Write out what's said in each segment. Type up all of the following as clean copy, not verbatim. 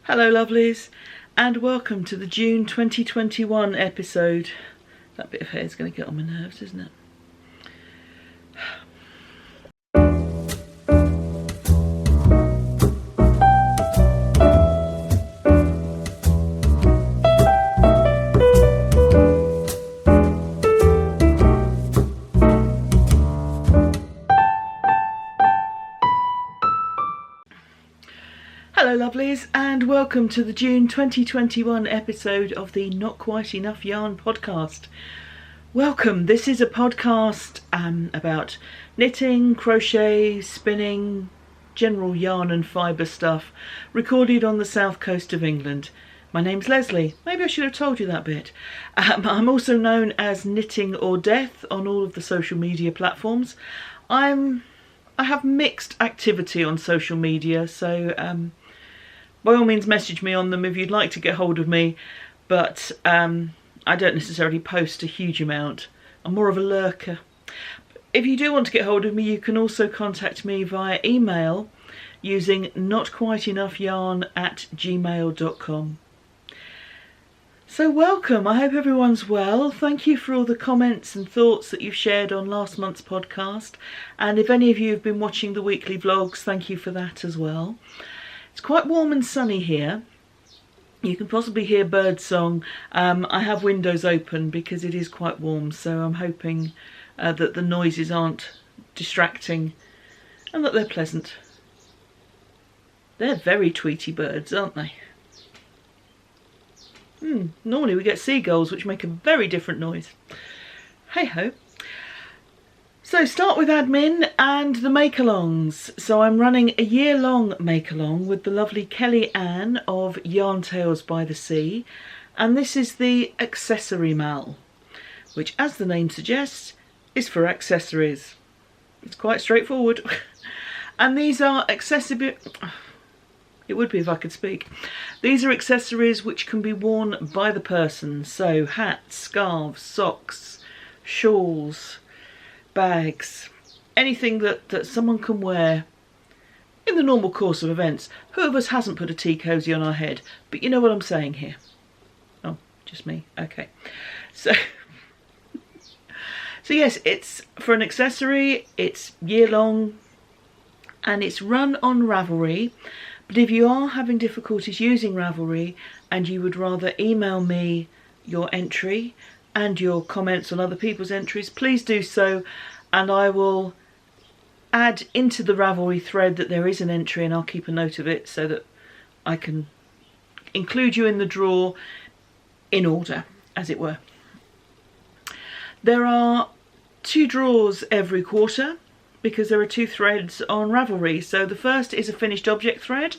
Hello lovelies, and welcome to the June 2021 episode. That bit of hair is going to get on my nerves, isn't it? Hello lovelies, and welcome to the June 2021 episode of the Not Quite Enough Yarn podcast. Welcome. This is a podcast about knitting, crochet, spinning, general yarn and fibre stuff, recorded on the south coast of England. My name's Leslie. Maybe I should have told you that bit. I'm also known as knittingordeath on all of the social media platforms. I have mixed activity on social media, so by all means message me on them if you'd like to get hold of me, but I don't necessarily post a huge amount. I'm more of a lurker. If you do want to get hold of me, you can also contact me via email using notquiteenoughyarn@gmail.com. So welcome, I hope everyone's well. Thank you for all the comments and thoughts that you've shared on last month's podcast, and if any of you have been watching the weekly vlogs, thank you for that as well. It's quite warm and sunny here. You can possibly hear birdsong. I have windows open because it is quite warm, so I'm hoping that the noises aren't distracting and that they're pleasant. They're very tweety birds, aren't they? Normally we get seagulls, which make a very different noise. Hey ho. So start with admin and the make-alongs. So I'm running a year-long make-along with the lovely Kellyanne of Yarn Tales by the Sea, and this is the accessory mal, which, as the name suggests, is for accessories. It's quite straightforward. And these are accessible. It would be if I could speak. These are accessories which can be worn by the person. So hats, scarves, socks, shawls, bags, anything that someone can wear in the normal course of events. Who of us hasn't put a tea cosy on our head? But you know what I'm saying here. Oh, just me. Okay. So yes, it's for an accessory, it's year long, and it's run on Ravelry. But if you are having difficulties using Ravelry and you would rather email me your entry and your comments on other people's entries, please do so, and I will add into the Ravelry thread that there is an entry, and I'll keep a note of it so that I can include you in the draw in order, as it were. There are 2 draws every quarter because there are 2 threads on Ravelry. So the first is a finished object thread,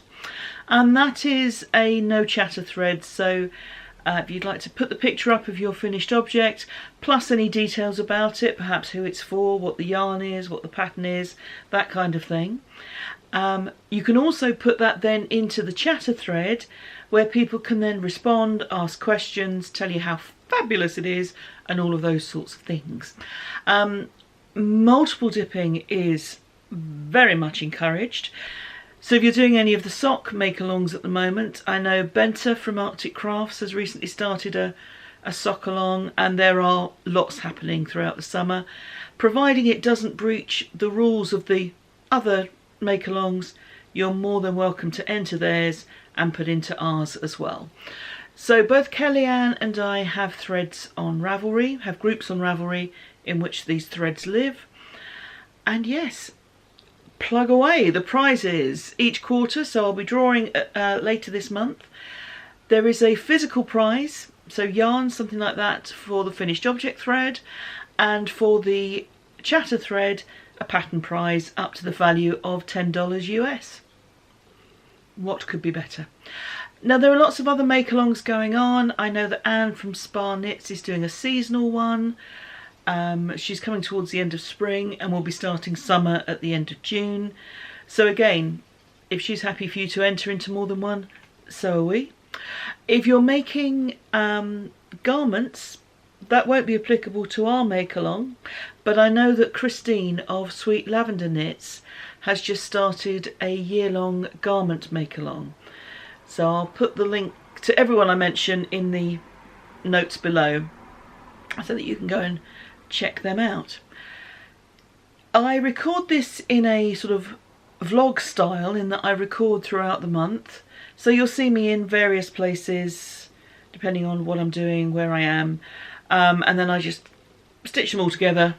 and that is a no chatter thread. So if you'd like to put the picture up of your finished object, plus any details about it, perhaps who it's for, what the yarn is, what the pattern is, that kind of thing. You can also put that then into the chatter thread, where people can then respond, ask questions, tell you how fabulous it is, and all of those sorts of things. Multiple dipping is very much encouraged. So if you're doing any of the sock make-alongs at the moment, I know Bente from Arctic Crafts has recently started a sock along, and there are lots happening throughout the summer. Providing it doesn't breach the rules of the other make-alongs, you're more than welcome to enter theirs and put into ours as well. So both Kellyanne and I have threads on Ravelry, have groups on Ravelry in which these threads live. And yes, plug away the prizes each quarter. So I'll be drawing later this month. There is a physical prize, so yarn, something like that, for the finished object thread, and for the chatter thread, a pattern prize up to the value of $10 US. What could be better? Now there are lots of other make-alongs going on. I know that Anne from SpaKnits is doing a seasonal one. She's coming towards the end of spring and will be starting summer at the end of June. So again, if she's happy for you to enter into more than one, so are we. If you're making garments, that won't be applicable to our make-along, but I know that Christine of Sweet Lavender Knits has just started a year-long garment make-along. So I'll put the link to everyone I mention in the notes below so that you can go and check them out. I record this in a sort of vlog style, in that I record throughout the month. So you'll see me in various places depending on what I'm doing, where I am, and then I just stitch them all together,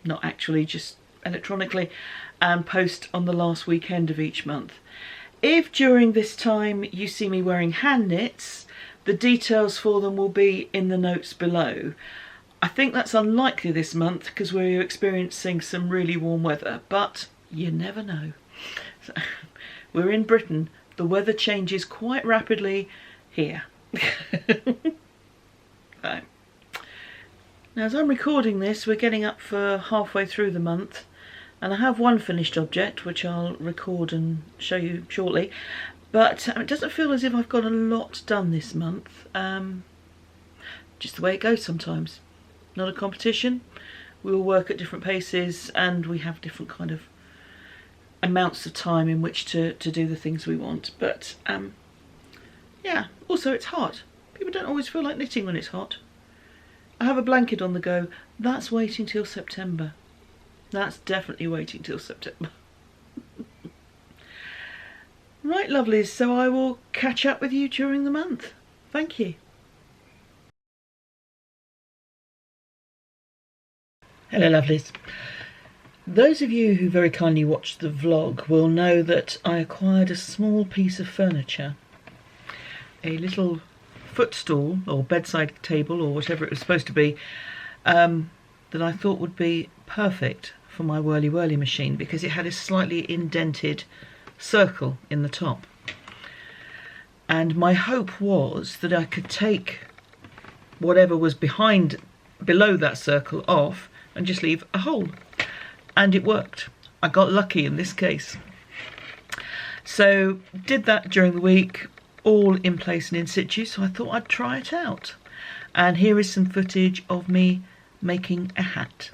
not actually, just electronically, and post on the last weekend of each month. If during this time you see me wearing hand knits, the details for them will be in the notes below. I think that's unlikely this month because we're experiencing some really warm weather, but you never know. So, we're in Britain, the weather changes quite rapidly here. So, now as I'm recording this, we're getting up for halfway through the month, and I have one finished object which I'll record and show you shortly, but it doesn't feel as if I've got a lot done this month. Just the way it goes sometimes. Not a competition. We all work at different paces and we have different kind of amounts of time in which to do the things we want. But yeah, also it's hot. People don't always feel like knitting when it's hot. I have a blanket on the go. That's waiting till September. That's definitely waiting till September. Right, lovelies, so I will catch up with you during the month. Thank you. Hello, lovelies. Those of you who very kindly watched the vlog will know that I acquired a small piece of furniture, a little footstool or bedside table or whatever it was supposed to be, that I thought would be perfect for my whirly whirly machine because it had a slightly indented circle in the top. And my hope was that I could take whatever was below that circle off and just leave a hole. And it worked. I got lucky in this case. So did that during the week, all in place and in situ, so I thought I'd try it out. And here is some footage of me making a hat.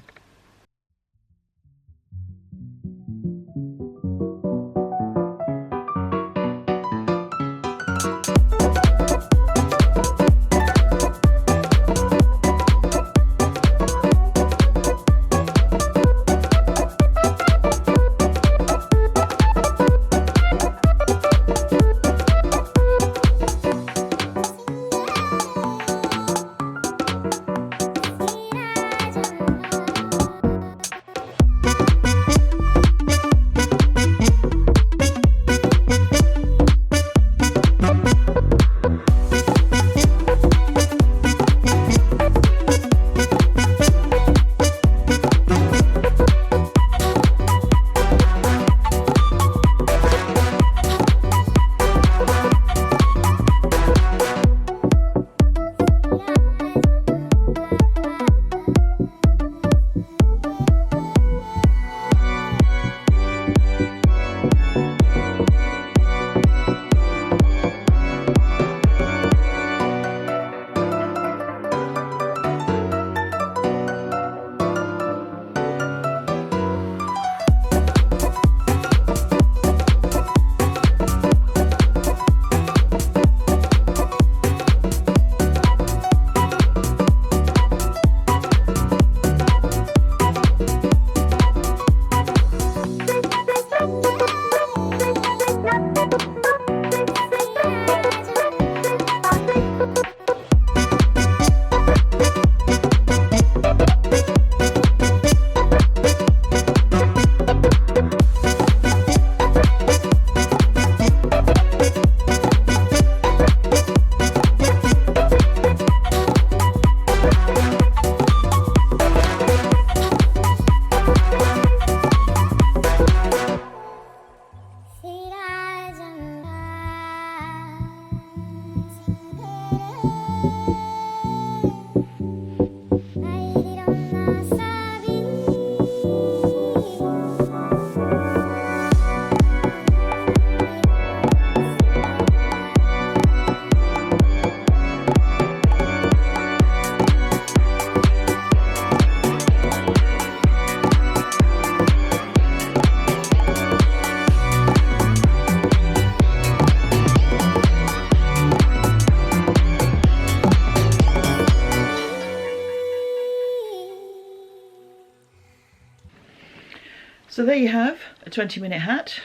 So there you have a 20-minute hat.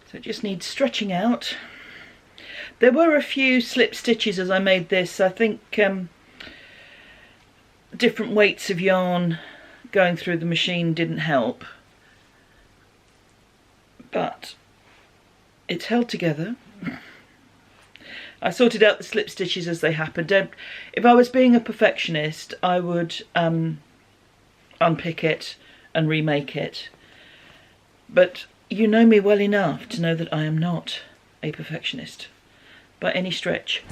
So it just needs stretching out. There were a few slip stitches as I made this. I think different weights of yarn going through the machine didn't help. But it's held together. I sorted out the slip stitches as they happened. If I was being a perfectionist, I would unpick it and remake it. But you know me well enough to know that I am not a perfectionist by any stretch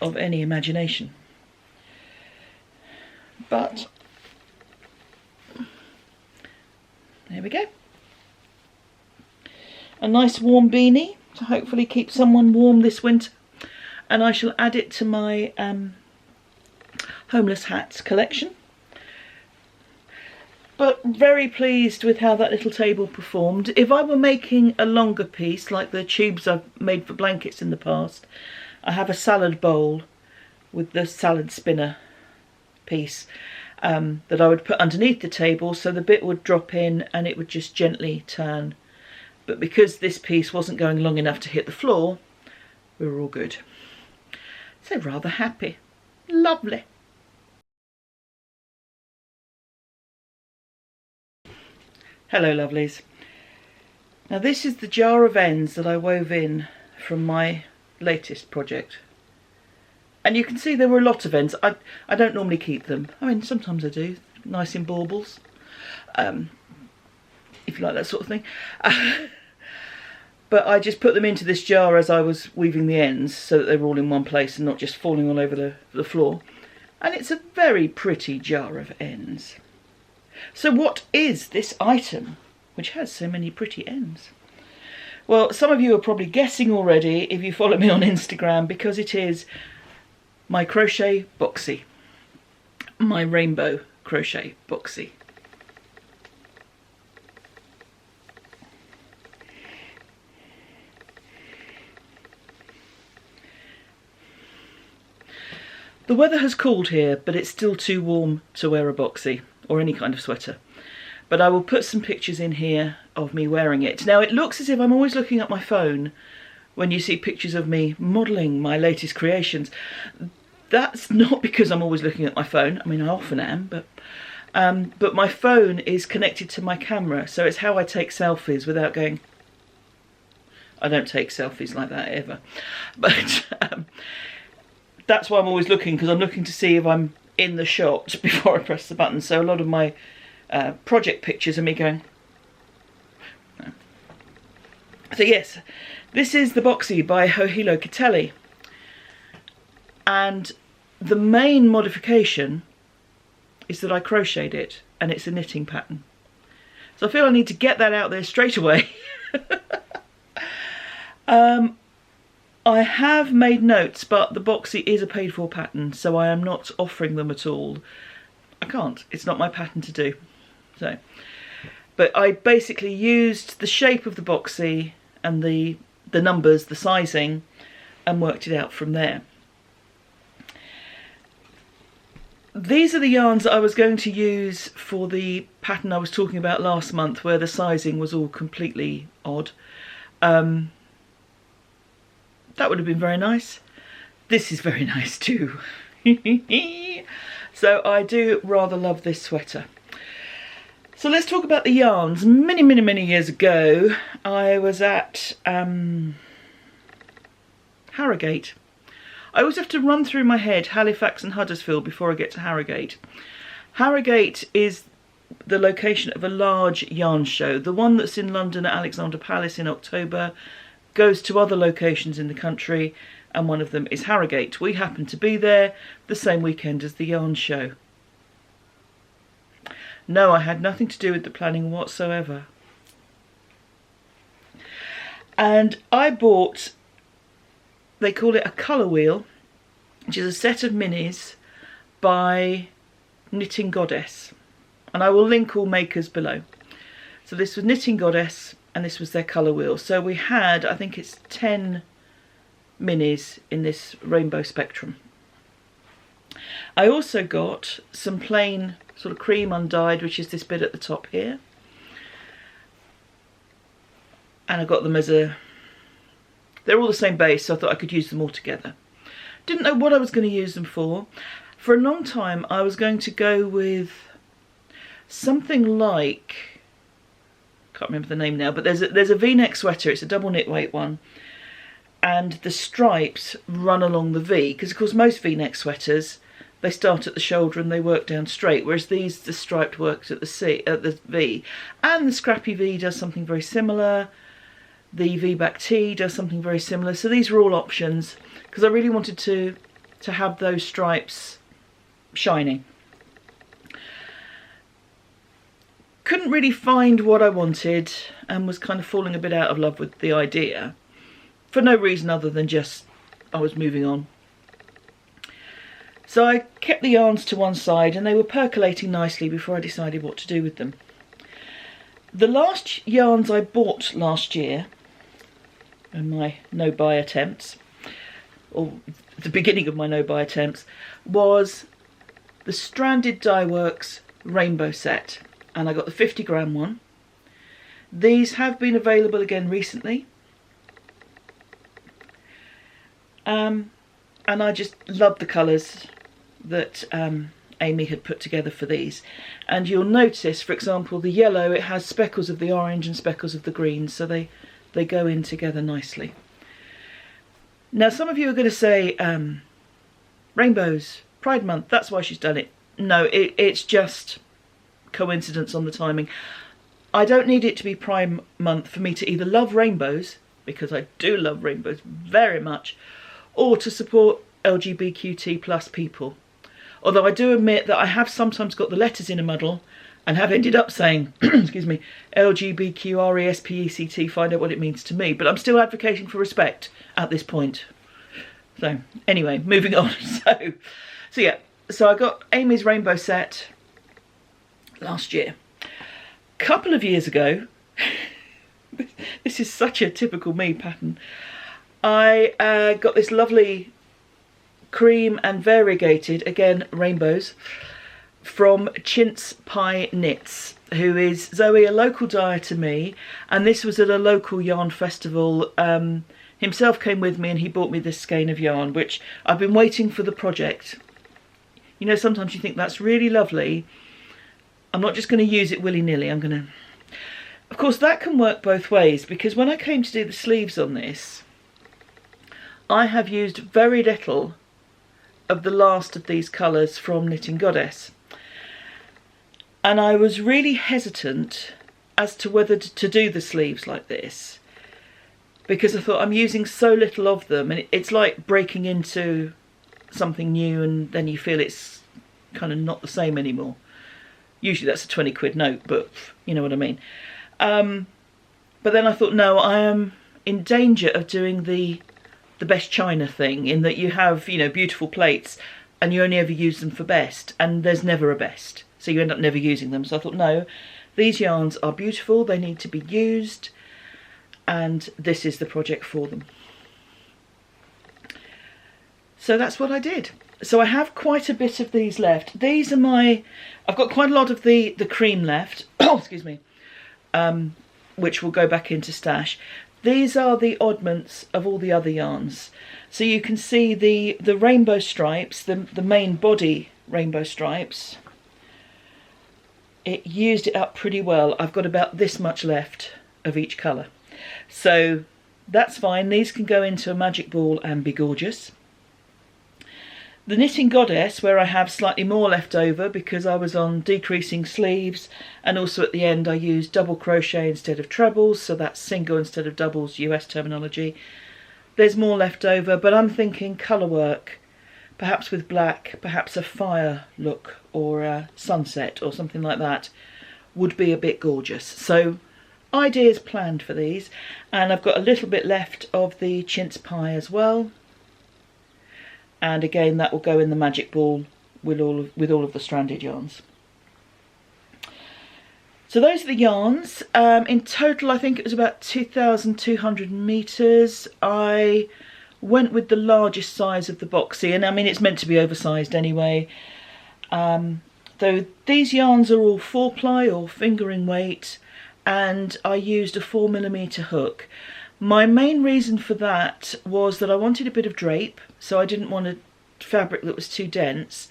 of any imagination. But there we go. A nice warm beanie to hopefully keep someone warm this winter, and I shall add it to my homeless hats collection. But very pleased with how that little table performed. If I were making a longer piece, like the tubes I've made for blankets in the past, I have a salad bowl with the salad spinner piece that I would put underneath the table, so the bit would drop in and it would just gently turn. But because this piece wasn't going long enough to hit the floor, we were all good. So rather happy. Lovely. Hello lovelies. Now this is the jar of ends that I wove in from my latest project. And you can see there were a lot of ends. I don't normally keep them. I mean, sometimes I do. Nice in baubles. If you like that sort of thing. But I just put them into this jar as I was weaving the ends so that they were all in one place and not just falling all over the floor. And it's a very pretty jar of ends. So what is this item which has so many pretty ends? Well, some of you are probably guessing already if you follow me on Instagram, because it is my crochet Boxy. My rainbow crochet Boxy. The weather has cooled here, but it's still too warm to wear a Boxy or any kind of sweater. But I will put some pictures in here of me wearing it. Now it looks as if I'm always looking at my phone when you see pictures of me modelling my latest creations. That's not because I'm always looking at my phone. I mean, I often am, but my phone is connected to my camera, so it's how I take selfies without going... I don't take selfies like that ever. But that's why I'm always looking, because I'm looking to see if I'm in the shot before I press the button. So a lot of my project pictures are me going... No. So yes, this is the Boxy by Locatelli. And the main modification is that I crocheted it, and it's a knitting pattern. So I feel I need to get that out there straight away. I have made notes, but the Boxy is a paid for pattern, so I am not offering them at all. I can't, it's not my pattern to do. So, but I basically used the shape of the Boxy and the numbers, the sizing, and worked it out from there. These are the yarns that I was going to use for the pattern I was talking about last month, where the sizing was all completely odd. That would have been very nice. This is very nice too. So I do rather love this sweater. So let's talk about the yarns. Many years ago, I was at Harrogate. I always have to run through my head Halifax and Huddersfield before I get to Harrogate. Harrogate is the location of a large yarn show. The one that's in London at Alexandra Palace in October goes to other locations in the country, and one of them is Harrogate. We happened to be there the same weekend as the yarn show. No, I had nothing to do with the planning whatsoever. And I bought, they call it a colour wheel, which is a set of minis by Knitting Goddess. And I will link all makers below. So this was Knitting Goddess, and this was their colour wheel. So we had, I think it's 10 minis in this rainbow spectrum. I also got some plain sort of cream undyed, which is this bit at the top here. and I got them as a, they're all the same base, so I thought I could use them all together. Didn't know what I was going to use them for. For a long time I was going to go with something like, can't remember the name now, but there's a V-neck sweater. It's a double knit weight one, and the stripes run along the V, because of course most V-neck sweaters, they start at the shoulder and they work down straight, whereas these, the striped works at the V. And the Scrappy V does something very similar. The V-back T does something very similar. So these are all options, because I really wanted to have those stripes shining. Couldn't really find what I wanted, and was kind of falling a bit out of love with the idea, for no reason other than just I was moving on. So I kept the yarns to one side, and they were percolating nicely before I decided what to do with them. The last yarns I bought last year, in my no-buy attempts, or the beginning of my no-buy attempts, was the Stranded Dyeworks rainbow set, and I got the 50-gram one. These have been available again recently, and I just love the colours that Amy had put together for these. And you'll notice, for example, the yellow, it has speckles of the orange and speckles of the green, so they go in together nicely. Now some of you are going to say, rainbows, Pride Month, that's why she's done it. No, it's just coincidence on the timing. I don't need it to be Pride Month for me to either love rainbows, because I do love rainbows very much, or to support LGBTQ plus people. Although I do admit that I have sometimes got the letters in a muddle and have ended up saying, excuse me, LGBTQRESPECT, find out what it means to me. But I'm still advocating for respect at this point. So anyway, moving on. So yeah, so I got Amy's rainbow set last year. A couple of years ago, this is such a typical me pattern, I got this lovely cream and variegated, again rainbows, from ChintzPiesYarns, who is Zoe, a local dyer to me, and this was at a local yarn festival. Himself came with me and he bought me this skein of yarn, which I've been waiting for the project. You know, sometimes you think that's really lovely, I'm not just going to use it willy-nilly, I'm going to... Of course that can work both ways, because when I came to do the sleeves on this, I have used very little of the last of these colours from Knitting Goddess, and I was really hesitant as to whether to do the sleeves like this, because I thought I'm using so little of them, and it's like breaking into something new and then you feel it's kind of not the same anymore. Usually that's a 20 quid note, but you know what I mean. But then I thought, no, I am in danger of doing the best china thing, in that you have, you know, beautiful plates and you only ever use them for best, and there's never a best, so you end up never using them. So I thought, no, these yarns are beautiful, they need to be used, and this is the project for them. So that's what I did. So I have quite a bit of these left. These are I've got quite a lot of the cream left, oh excuse me, which will go back into stash. These are the oddments of all the other yarns. So you can see the rainbow stripes, the main body rainbow stripes. It used it up pretty well. I've got about this much left of each colour. So that's fine. These can go into a magic ball and be gorgeous. The Knitting Goddess, where I have slightly more left over because I was on decreasing sleeves, and also at the end I used double crochet instead of trebles, so that's single instead of doubles, US terminology. There's more left over, but I'm thinking colour work, perhaps with black, perhaps a fire look or a sunset or something like that would be a bit gorgeous. So ideas planned for these, and I've got a little bit left of the chintz pie as well. And again, that will go in the magic ball with all of the stranded yarns. So those are the yarns. In total, I think it was about 2,200 meters. I went with the largest size of the Boxy, and I mean it's meant to be oversized anyway. Though these yarns are all 4-ply or fingering weight, and I used a 4mm hook. My main reason for that was that I wanted a bit of drape, so I didn't want a fabric that was too dense,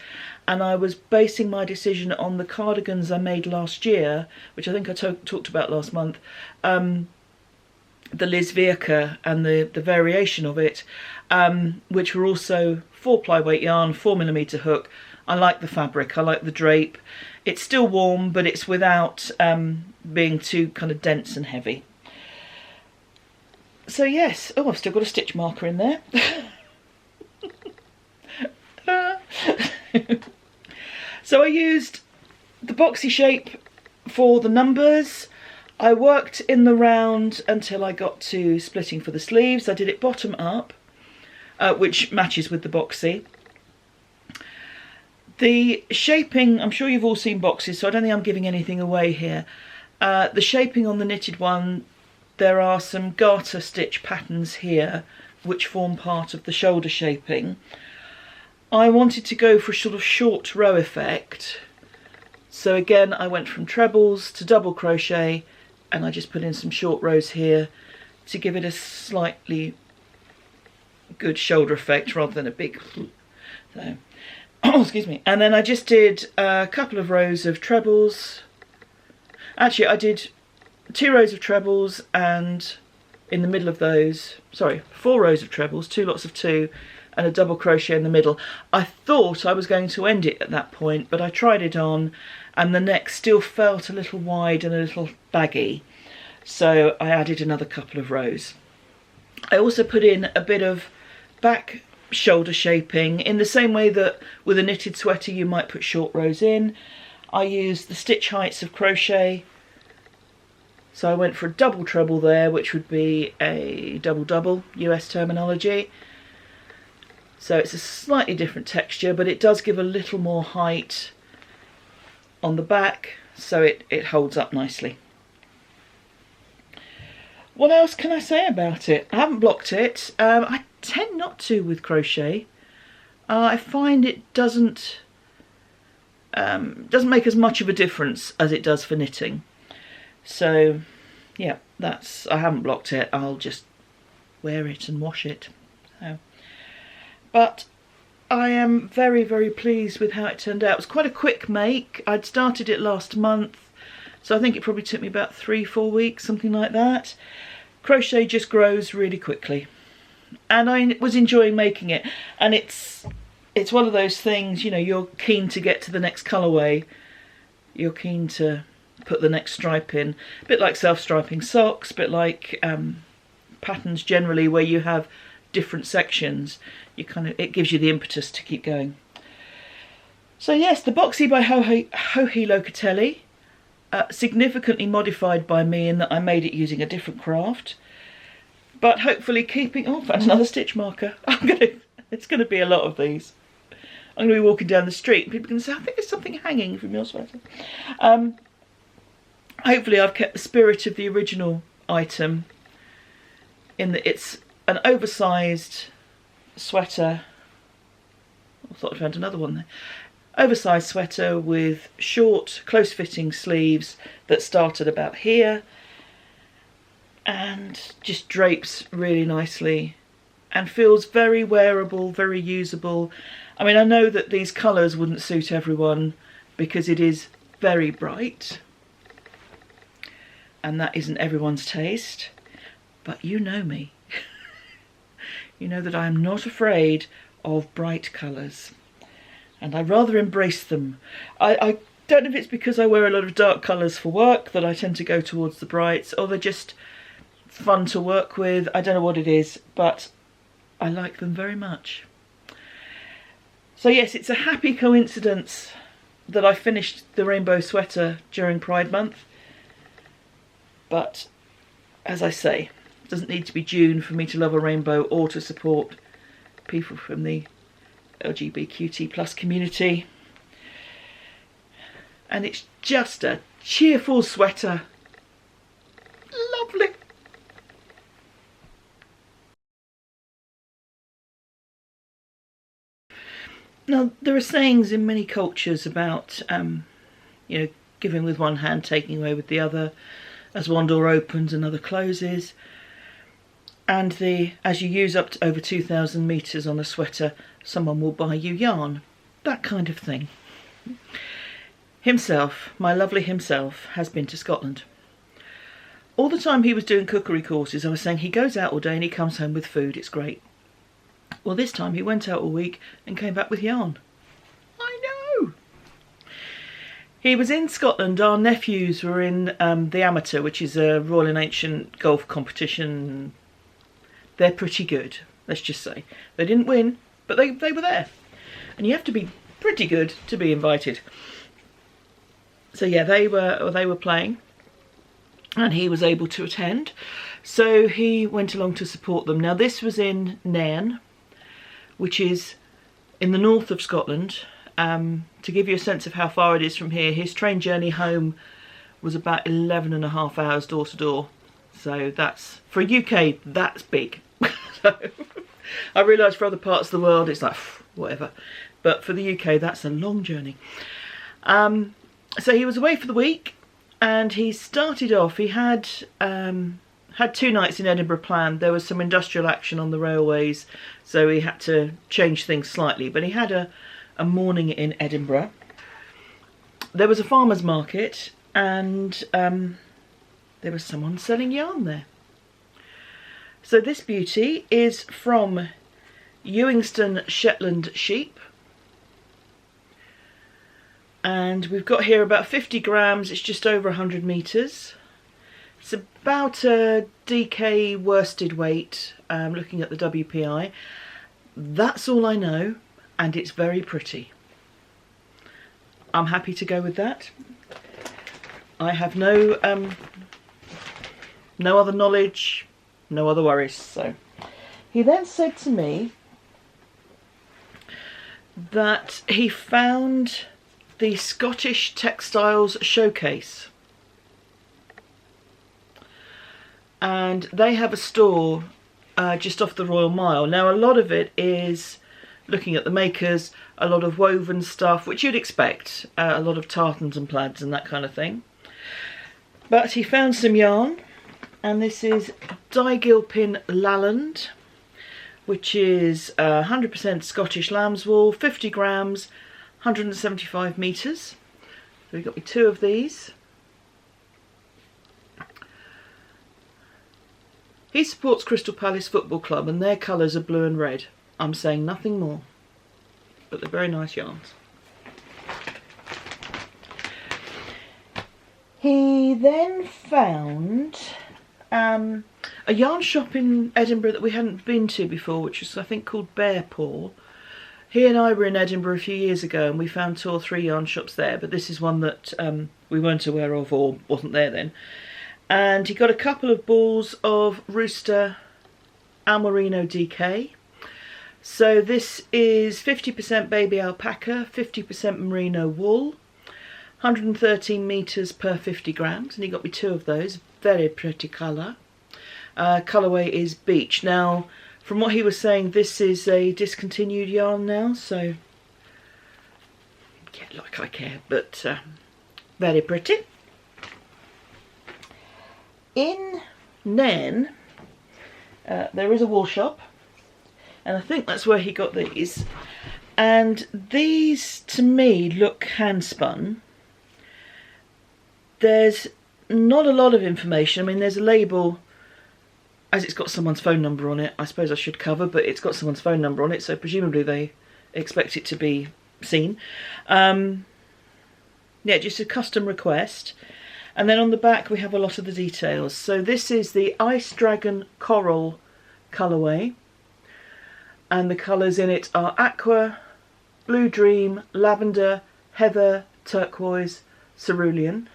and I was basing my decision on the cardigans I made last year, which I think I talked about last month, the Liz Vierker and the variation of it, which were also 4-ply weight yarn, 4mm hook. I like the fabric, I like the drape. It's still warm, but it's without being too kind of dense and heavy. So yes, oh, I've still got a stitch marker in there. So I used the boxy shape for the numbers. I worked in the round until I got to splitting for the sleeves. I did it bottom up, which matches with the boxy. The shaping, I'm sure you've all seen boxes, so I don't think I'm giving anything away here. The shaping on the knitted one, there are some garter stitch patterns here which form part of the shoulder shaping. I wanted to go for a sort of short row effect, so again I went from trebles to double crochet, and I just put in some short rows here to give it a slightly good shoulder effect rather than a big so. Oh, excuse me. And then I just did a couple of rows of trebles. Actually, I did 2 rows of trebles, and in the middle of those, sorry, 4 rows of trebles, 2 lots of 2, and a double crochet in the middle. I thought I was going to end it at that point, but I tried it on and the neck still felt a little wide and a little baggy, so I added another couple of rows. I also put in a bit of back shoulder shaping in the same way that with a knitted sweater you might put short rows in. I used the stitch heights of crochet, so I went for a double treble there, which would be a double US terminology. So it's a slightly different texture, but it does give a little more height on the back, so it holds up nicely. What else can I say about it? I haven't blocked it. I tend not to with crochet. I find it doesn't make as much of a difference as it does for knitting. So yeah, I haven't blocked it. I'll just wear it and wash it. So. But I am very, very pleased with how it turned out. It was quite a quick make. I'd started it last month, so I think it probably took me about 3-4 weeks, something like that. Crochet just grows really quickly, and I was enjoying making it. And it's one of those things, you know, you're keen to get to the next colourway. You're keen to put the next stripe in. A bit like self-striping socks, a bit like patterns generally where you have different sections. It gives you the impetus to keep going. So yes, the Boxy by Joji Locatelli, significantly modified by me in that I made it using a different craft, but hopefully keeping, oh, I found another stitch marker. It's gonna be a lot of these. I'm gonna be walking down the street and people are gonna say, I think there's something hanging from your sweater. Hopefully I've kept the spirit of the original item in that it's an oversized sweater. I thought I found another one there. Oversized sweater with short, close-fitting sleeves that start at about here and just drapes really nicely and feels very wearable, very usable. I mean, I know that these colours wouldn't suit everyone because it is very bright and that isn't everyone's taste, but you know me. You know that I am not afraid of bright colours, and I rather embrace them. I don't know if it's because I wear a lot of dark colours for work that I tend to go towards the brights, or they're just fun to work with. I don't know what it is, but I like them very much. So yes, it's a happy coincidence that I finished the rainbow sweater during Pride Month, but as I say, it doesn't need to be June for me to love a rainbow or to support people from the LGBTQ+ community. And it's just a cheerful sweater. Lovely. Now, there are sayings in many cultures about, you know, giving with one hand, taking away with the other. As one door opens, another closes. And as you use up to over 2,000 metres on a sweater, someone will buy you yarn. That kind of thing. Himself, my lovely himself, has been to Scotland. All the time he was doing cookery courses, I was saying he goes out all day and he comes home with food. It's great. Well, this time he went out all week and came back with yarn. I know! He was in Scotland. Our nephews were in the Amateur, which is a Royal and Ancient golf competition. They're pretty good, let's just say. They didn't win, but they were there. And you have to be pretty good to be invited. So yeah, they were playing, and he was able to attend. So he went along to support them. Now this was in Nairn, which is in the north of Scotland. To give you a sense of how far it is from here, his train journey home was about 11.5 hours door to door. So that's, for UK, that's big. So, I realise for other parts of the world it's like, whatever. But for the UK, that's a long journey. So he was away for the week, and he started off, he had 2 nights in Edinburgh planned. There was some industrial action on the railways, so he had to change things slightly. But he had a morning in Edinburgh. There was a farmer's market, and there was someone selling yarn there. So this beauty is from Ewingston Shetland sheep. And we've got here about 50 grams, it's just over 100 metres. It's about a DK worsted weight, looking at the WPI. That's all I know, and it's very pretty. I'm happy to go with that. I have no other knowledge, no other worries. So he then said to me that he found the Scottish Textiles Showcase, and they have a store just off the Royal Mile. Now a lot of it is looking at the makers, a lot of woven stuff, which you'd expect, a lot of tartans and plaids and that kind of thing. But he found some yarn, and this is Dygilpin Lalland, which is 100% Scottish lamb's wool, 50 grams, 175 metres. So we got me 2 of these. He supports Crystal Palace Football Club, and their colours are blue and red. I'm saying nothing more, but they're very nice yarns. He then found a yarn shop in Edinburgh that we hadn't been to before, which is, I think, called Bearpaw. He and I were in Edinburgh a few years ago, and we found 2 or 3 yarn shops there, but this is one that we weren't aware of, or wasn't there then. And he got a couple of balls of Rooster Almerino DK. So this is 50% baby alpaca, 50% merino wool, 113 metres per 50 grams, and he got me 2 of those. Very pretty colour. Colourway is beach. Now, from what he was saying, this is a discontinued yarn now, so yeah, like I care, but very pretty. In Nairn, there is a wool shop, and I think that's where he got these. And these, to me, look hand spun. There's not a lot of information. I mean, there's a label, as it's got someone's phone number on it. I suppose I should cover, but it's got someone's phone number on it, so presumably they expect it to be seen. Yeah, just a custom request. And then on the back we have a lot of the details. So this is the Ice Dragon Coral colourway, and the colours in it are aqua, blue dream, lavender, heather, turquoise, cerulean.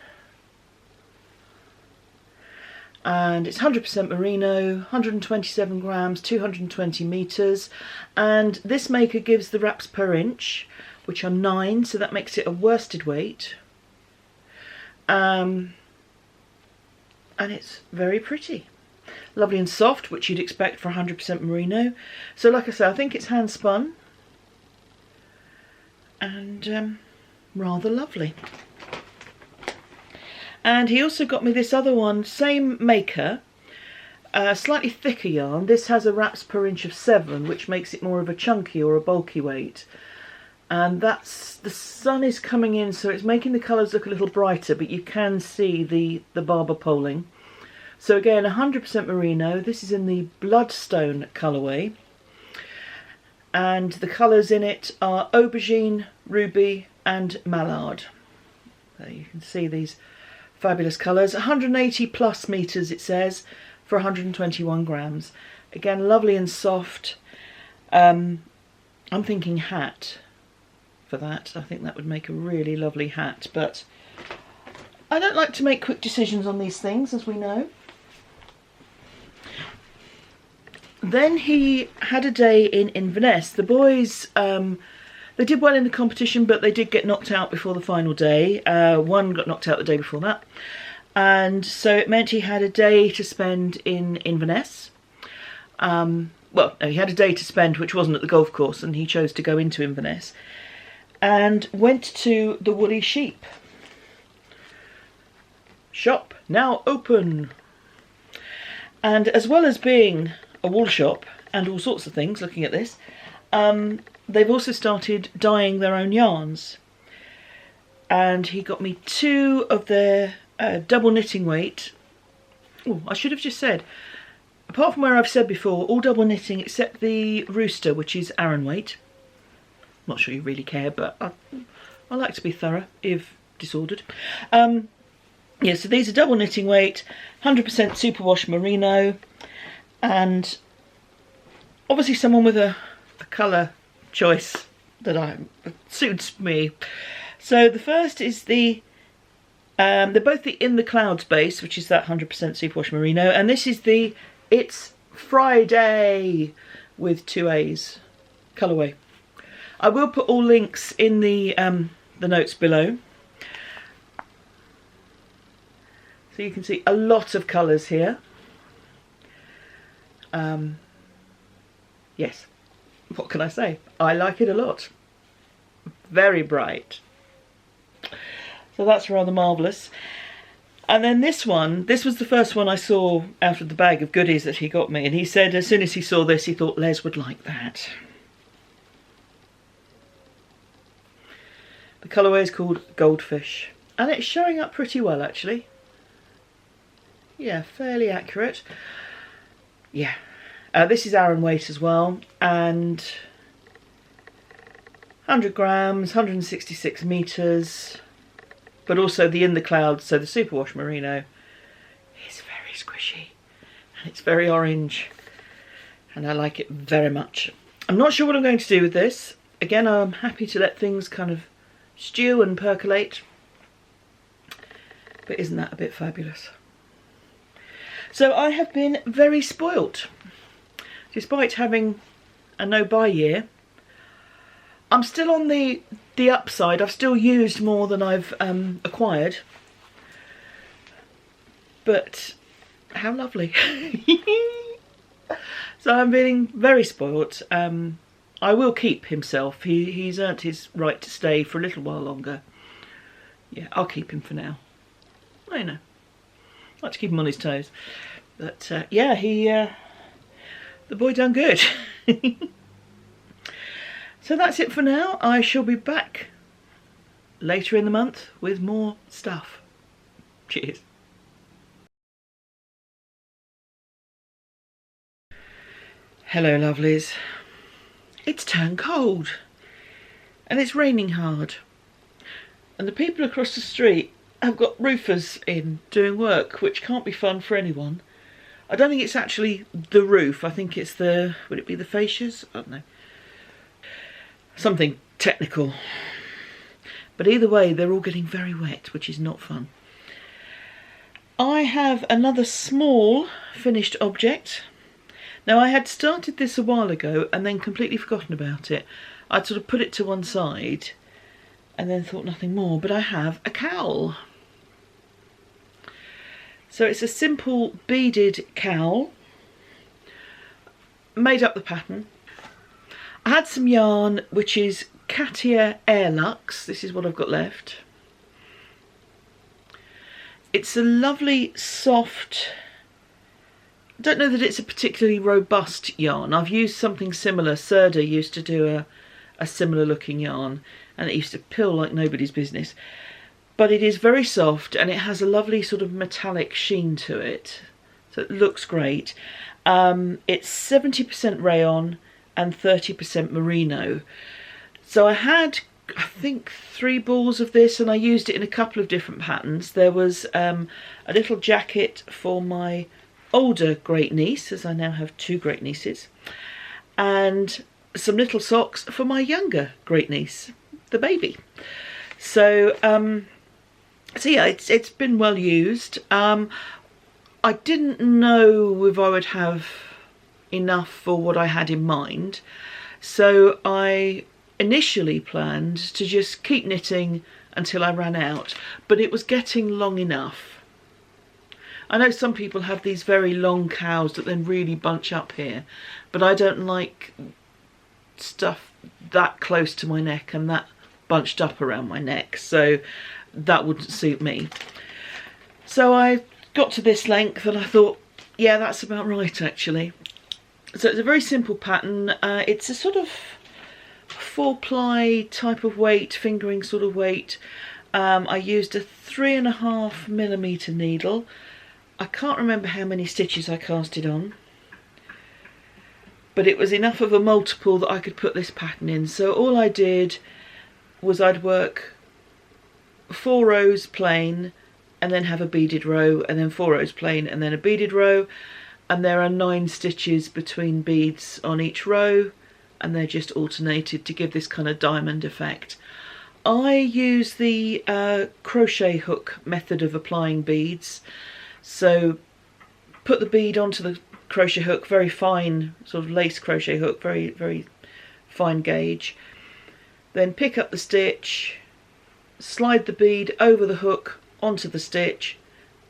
And it's 100% merino, 127 grams, 220 metres. And this maker gives the wraps per inch, which are 9, so that makes it a worsted weight. And it's very pretty. Lovely and soft, which you'd expect for 100% merino. So like I say, I think it's hand spun. And rather lovely. And he also got me this other one, same maker, slightly thicker yarn. This has a wraps per inch of 7, which makes it more of a chunky or a bulky weight. And that's, the sun is coming in, so it's making the colours look a little brighter, but you can see the barber poling. So again, 100% merino. This is in the Bloodstone colourway. And the colours in it are aubergine, ruby and mallard. There you can see these fabulous colours. 180 plus metres it says, for 121 grams. Again, lovely and soft. I'm thinking hat for that. I think that would make a really lovely hat, but I don't like to make quick decisions on these things, as we know. Then he had a day in Inverness. The boys, they did well in the competition, but they did get knocked out before the final day. One got knocked out the day before that. And so it meant he had a day to spend in Inverness. Well, no, he had a day to spend which wasn't at the golf course, and he chose to go into Inverness. And went to the Woolly Sheep shop, now open. And as well as being a wool shop and all sorts of things, looking at this, they've also started dyeing their own yarns. And he got me 2 of their double knitting weight. Oh, I should have just said, apart from where I've said before, all double knitting except the rooster, which is Aran weight. Not sure you really care, but I like to be thorough if disordered. Yeah, so these are double knitting weight, 100% superwash merino, and obviously someone with a colour choice that suits me. So the first is they're both the In the Clouds base, which is that 100% superwash merino, and this is the It's Friday with 2 A's colourway. I will put all links in the notes below. So you can see a lot of colours here. Yes, what can I say? I like it a lot. Very bright. So that's rather marvellous. And then this one, this was the first one I saw out of the bag of goodies that he got me. And he said as soon as he saw this, he thought Les would like that. The colourway is called Goldfish. And it's showing up pretty well, actually. Yeah, fairly accurate. Yeah. This is Aran weight as well. And 100 grams, 166 metres. But also the In the Clouds, so the superwash merino, is very squishy. And it's very orange. And I like it very much. I'm not sure what I'm going to do with this. Again, I'm happy to let things kind of stew and percolate. But isn't that a bit fabulous? So I have been very spoilt. Despite having a no-buy year, I'm still on the upside. I've still used more than I've acquired. But how lovely. So I'm feeling very spoilt. I will keep himself. He's earned his right to stay for a little while longer. Yeah, I'll keep him for now. I know. I like to keep him on his toes. But yeah, the boy done good. So that's it for now. I shall be back later in the month with more stuff. Cheers. Hello lovelies. It's turned cold and it's raining hard. And the people across the street have got roofers in doing work, which can't be fun for anyone. I don't think it's actually the roof. I think it's the, would it be the fascias? I don't know. Something technical. But either way, they're all getting very wet, which is not fun. I have another small finished object. Now I had started this a while ago and then completely forgotten about it. I'd sort of put it to one side and then thought nothing more, but I have a cowl. So it's a simple beaded cowl. Made up the pattern. I had some yarn which is Katia Air Luxe. This is what I've got left. It's a lovely soft, I don't know that it's a particularly robust yarn. I've used something similar. Serda used to do a similar looking yarn, and it used to pill like nobody's business. But it is very soft, and it has a lovely sort of metallic sheen to it. So it looks great. It's 70% rayon and 30% merino. So I had, I think, 3 balls of this, and I used it in a couple of different patterns. There was a little jacket for my older great niece, as I now have 2 great nieces, and some little socks for my younger great niece, the baby. So so yeah, it's been well used. I didn't know if I would have enough for what I had in mind, so I initially planned to just keep knitting until I ran out, but it was getting long enough. I know some people have these very long cowls that then really bunch up here, but I don't like stuff that close to my neck and that bunched up around my neck, so that wouldn't suit me. So I got to this length and I thought, yeah, that's about right actually. So it's a very simple pattern. It's a sort of 4-ply type of weight, fingering sort of weight. I used a 3.5mm needle. I can't remember how many stitches I casted on, but it was enough of a multiple that I could put this pattern in. So all I did was I'd work 4 rows plain and then have a beaded row, and then 4 rows plain and then a beaded row, and there are 9 stitches between beads on each row, and they're just alternated to give this kind of diamond effect. I use the crochet hook method of applying beads. So put the bead onto the crochet hook, very fine sort of lace crochet hook, very, very fine gauge. Then pick up the stitch, slide the bead over the hook onto the stitch,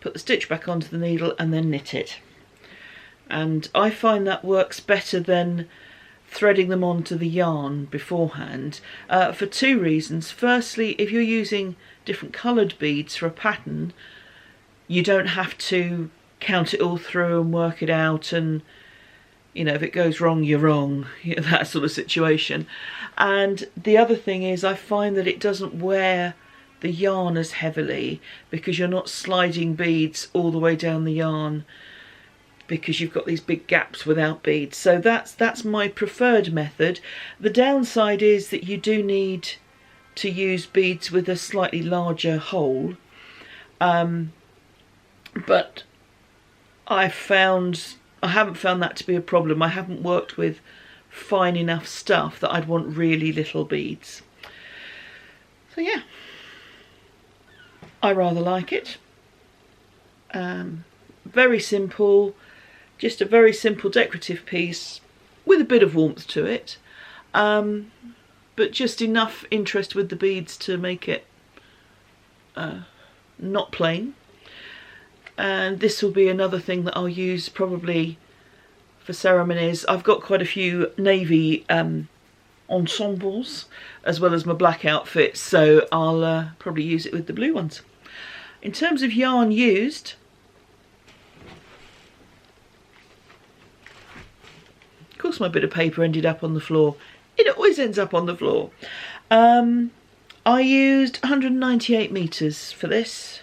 put the stitch back onto the needle, and then knit it. And I find that works better than threading them onto the yarn beforehand, for 2 reasons. Firstly, if you're using different coloured beads for a pattern, you don't have to count it all through and work it out, and you know, if it goes wrong, you're wrong, that sort of situation. And the other thing is, I find that it doesn't wear the yarn as heavily because you're not sliding beads all the way down the yarn, because you've got these big gaps without beads. So that's my preferred method. The downside is that you do need to use beads with a slightly larger hole. But I haven't found that to be a problem. I haven't worked with fine enough stuff that I'd want really little beads. So yeah, I rather like it. Very simple, just a very simple decorative piece with a bit of warmth to it, but just enough interest with the beads to make it not plain. And this will be another thing that I'll use probably for ceremonies. I've got quite a few navy ensembles as well as my black outfits, so I'll probably use it with the blue ones. In terms of yarn used, of course my bit of paper ended up on the floor. It always ends up on the floor. I used 198 meters for this.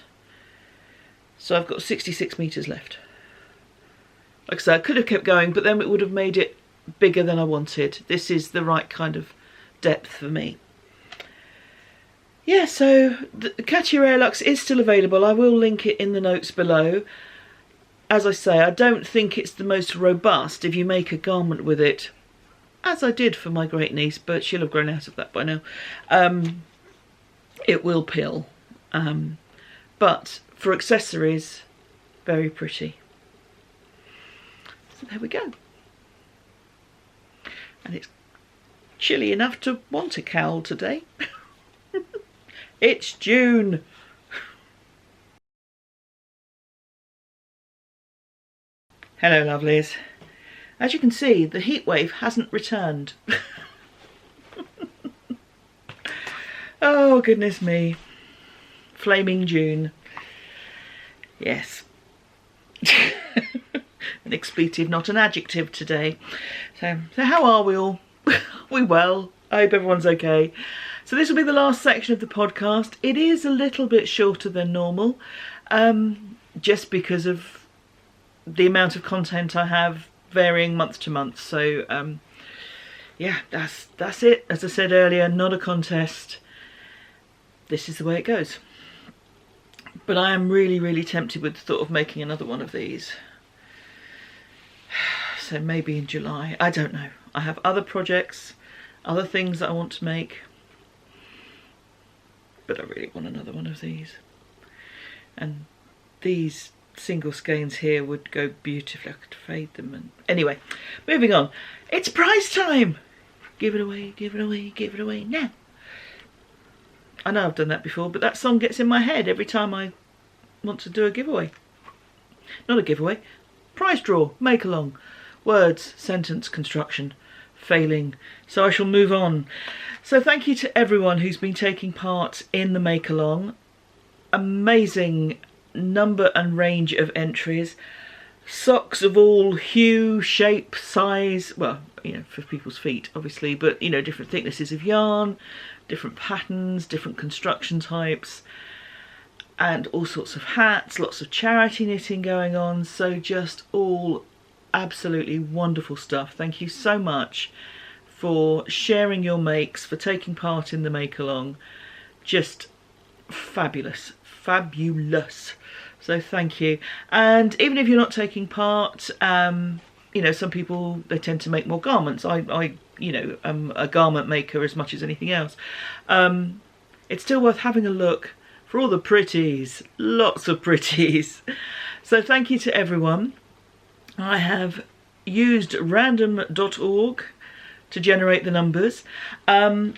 So I've got 66 metres left. Like I said, I could have kept going, but then it would have made it bigger than I wanted. This is the right kind of depth for me. Yeah, so the Chevyrell is still available. I will link it in the notes below. As I say, I don't think it's the most robust if you make a garment with it, as I did for my great niece, but she'll have grown out of that by now. It will pill. But for accessories, very pretty. So there we go. And it's chilly enough to want a cowl today. It's June. Hello lovelies. As you can see, the heat wave hasn't returned. Oh goodness me. Flaming June. Yes. An expletive, not an adjective today. So how are we all? We well? I hope everyone's okay. So this will be the last section of the podcast. It is a little bit shorter than normal, just because of the amount of content I have varying month to month. So yeah, that's it. As I said earlier, not a contest. This is the way it goes. But I am really, really tempted with the thought of making another one of these. So maybe in July. I don't know. I have other projects, other things that I want to make. But I really want another one of these. And these single skeins here would go beautifully. I could fade them. And anyway, moving on. It's prize time! Give it away, give it away, give it away now. I know I've done that before, but that song gets in my head every time I want to do a giveaway. Not a giveaway. Prize draw, make along. Words, sentence, construction. Failing. So I shall move on. So thank you to everyone who's been taking part in the make along. Amazing number and range of entries. Socks of all hue, shape, size. Well, you know, for people's feet, obviously, but you know, different thicknesses of yarn, different patterns, different construction types, and all sorts of hats, lots of charity knitting going on. So just all absolutely wonderful stuff. Thank you so much for sharing your makes, for taking part in the make along. Just fabulous, fabulous. So thank you. And even if you're not taking part, you know, some people, they tend to make more garments. I you know, am a garment maker as much as anything else. It's still worth having a look for all the pretties, lots of pretties. So thank you to everyone. I have used random.org to generate the numbers. And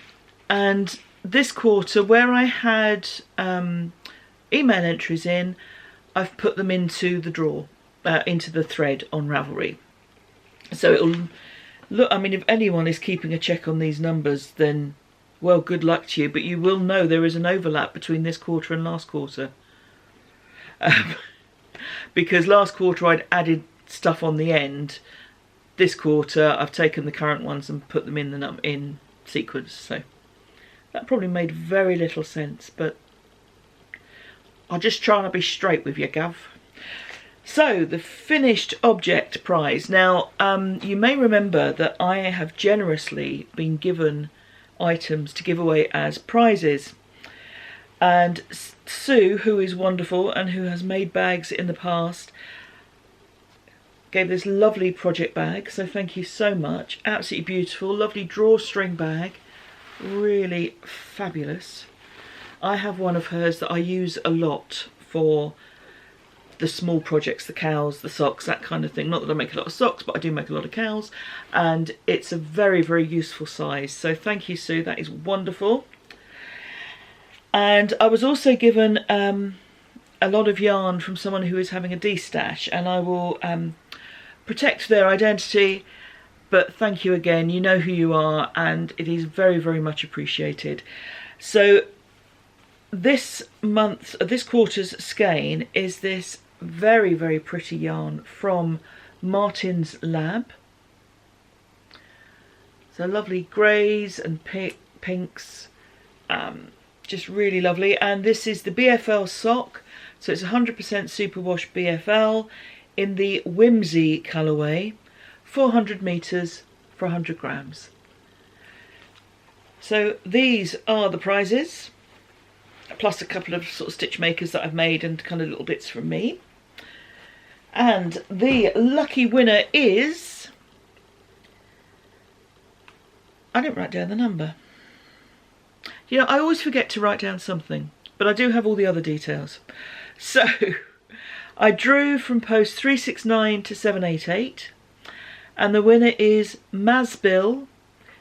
this quarter, where I had email entries in, I've put them into the draw, into the thread on Ravelry. So it'll look, I mean, if anyone is keeping a check on these numbers, then, well, good luck to you. But you will know there is an overlap between this quarter and last quarter. Because last quarter I'd added stuff on the end. This quarter I've taken the current ones and put them in the in sequence. So that probably made very little sense, but I'll just try and be straight with you, Gav. So, the finished object prize. Now, you may remember that I have generously been given items to give away as prizes. And Sue, who is wonderful and who has made bags in the past, gave this lovely project bag. So thank you so much. Absolutely beautiful. Lovely drawstring bag. Really fabulous. I have one of hers that I use a lot for the small projects, the cowls, the socks, that kind of thing. Not that I make a lot of socks, but I do make a lot of cowls, and it's a very, very useful size. So thank you, Sue, that is wonderful. And I was also given a lot of yarn from someone who is having a de-stash, and I will protect their identity, but thank you again. You know who you are, and it is very, very much appreciated. So this quarter's skein is this very, very pretty yarn from Martin's Lab. So lovely greys and pinks, just really lovely. And this is the BFL sock, so it's 100% superwash BFL in the Whimsy colourway, 400 metres for 100 grams. So these are the prizes, plus a couple of sort of stitch makers that I've made and kind of little bits from me. And the lucky winner is... I didn't write down the number. You know, I always forget to write down something, but I do have all the other details. So, I drew from post 369 to 788, and the winner is Mazbill,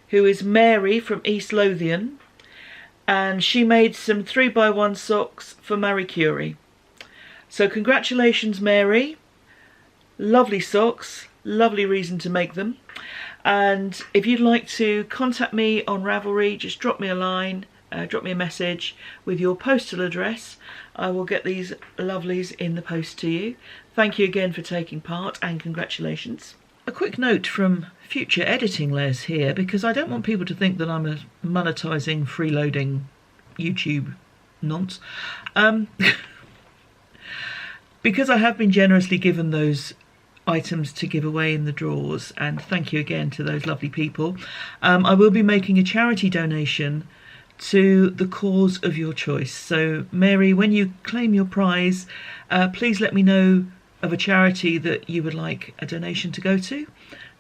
who is Mary from East Lothian, and she made some 3x1 socks for Marie Curie. So congratulations, Mary. Lovely socks, lovely reason to make them. And if you'd like to contact me on Ravelry, just drop me a line, drop me a message with your postal address. I will get these lovelies in the post to you. Thank you again for taking part, and congratulations. A quick note from future editing Les here, because I don't want people to think that I'm a monetising, freeloading YouTube nonce. Because I have been generously given those items to give away in the draws, and thank you again to those lovely people, I will be making a charity donation to the cause of your choice. So Mary, when you claim your prize, please let me know of a charity that you would like a donation to go to,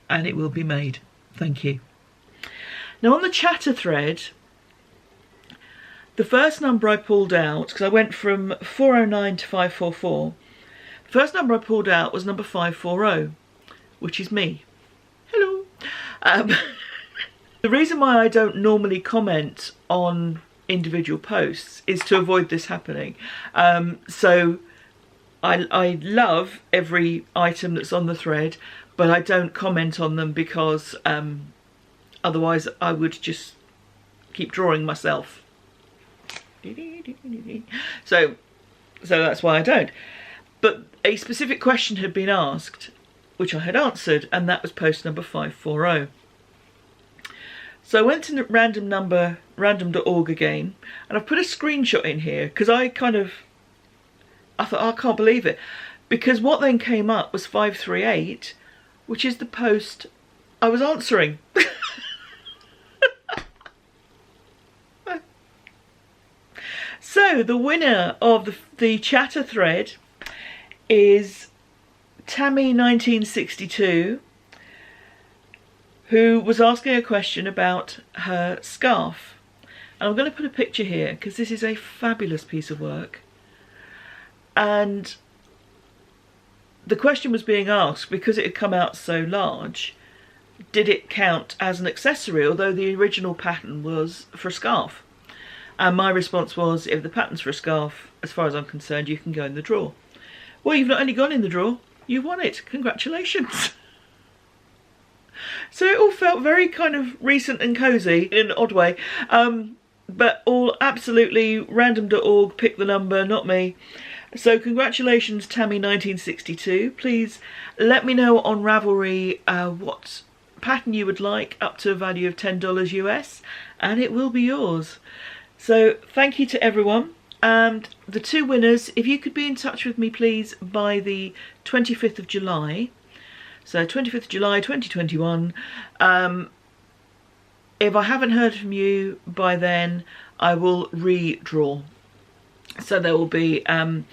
and it will be made. Thank you. Now on the chatter thread, the first number I pulled out, because I went from 409 to 544, the first number I pulled out was number 540, which is me. Hello. The reason why I don't normally comment on individual posts is to avoid this happening. So I love every item that's on the thread, but I don't comment on them because otherwise I would just keep drawing myself. So that's why I don't. But a specific question had been asked, which I had answered, and that was post number 540. So I went to random.org again, and I've put a screenshot in here because I thought, oh, I can't believe it, because what then came up was 538, which is the post I was answering. So the winner of the chatter thread is Tammy1962, who was asking a question about her scarf. And I'm going to put a picture here because this is a fabulous piece of work. And the question was being asked, because it had come out so large, did it count as an accessory, although the original pattern was for a scarf? And my response was, if the pattern's for a scarf, as far as I'm concerned, you can go in the drawer. Well, you've not only gone in the drawer, you won it. Congratulations. So it all felt very kind of recent and cosy in an odd way. But all absolutely random.org picked the number, not me. So congratulations, Tammy1962. Please let me know on Ravelry what pattern you would like, up to a value of $10 US, and it will be yours. So thank you to everyone. And the two winners, if you could be in touch with me please by the 25th of July. So 25th of July 2021. If I haven't heard from you by then, I will redraw. So there will be a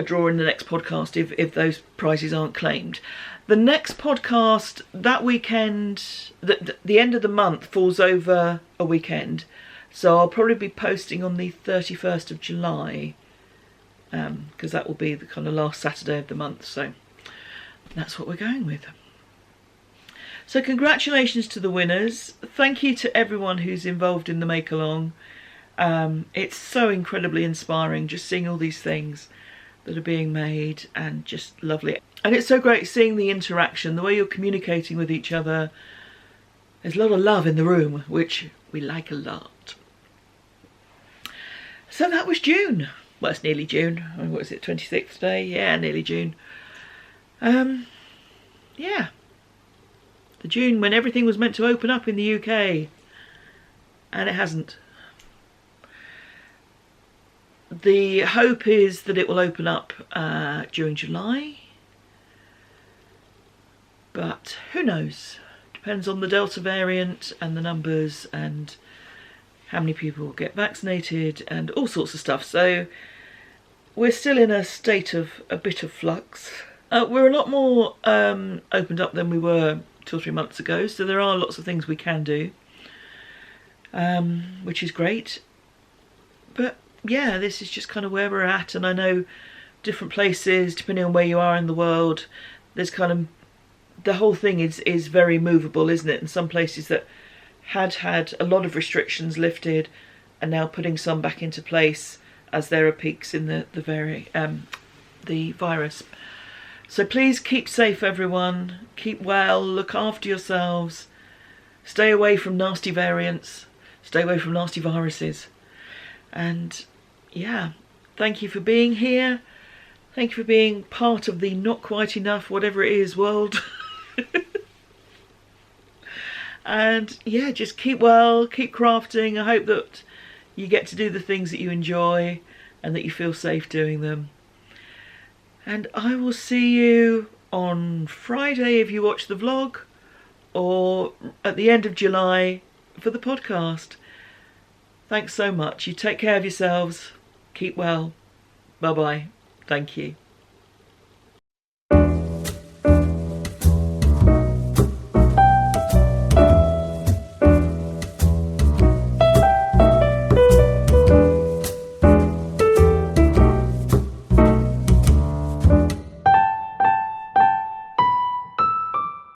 draw in the next podcast if those prizes aren't claimed. The next podcast, that weekend, the end of the month falls over a weekend. So I'll probably be posting on the 31st of July, because that will be the kind of last Saturday of the month. So that's what we're going with. So congratulations to the winners. Thank you to everyone who's involved in the make along. It's so incredibly inspiring just seeing all these things that are being made, and just lovely. And it's so great seeing the interaction, the way you're communicating with each other. There's a lot of love in the room, which we like a lot. So that was June. Well, it's nearly June. What is it, 26th today? Yeah, nearly June. Yeah. The June when everything was meant to open up in the UK. And it hasn't. The hope is that it will open up during July. But who knows? Depends on the Delta variant and the numbers and how many people get vaccinated and all sorts of stuff. So we're still in a state of a bit of flux. We're a lot more opened up than we were 2 or 3 months ago, so there are lots of things we can do, which is great. But yeah, this is just kind of where we're at, and I know different places, depending on where you are in the world, there's kind of, the whole thing is very movable, isn't it? And some places that had a lot of restrictions lifted are now putting some back into place as there are peaks in the virus. So please keep safe, everyone. Keep well, look after yourselves, stay away from nasty variants, stay away from nasty viruses. And yeah, thank you for being here. Thank you for being part of the not quite enough, whatever it is, world. And yeah, just keep well, keep crafting. I hope that you get to do the things that you enjoy and that you feel safe doing them. And I will see you on Friday if you watch the vlog, or at the end of July for the podcast. Thanks so much. You take care of yourselves. Keep well. Bye bye. Thank you.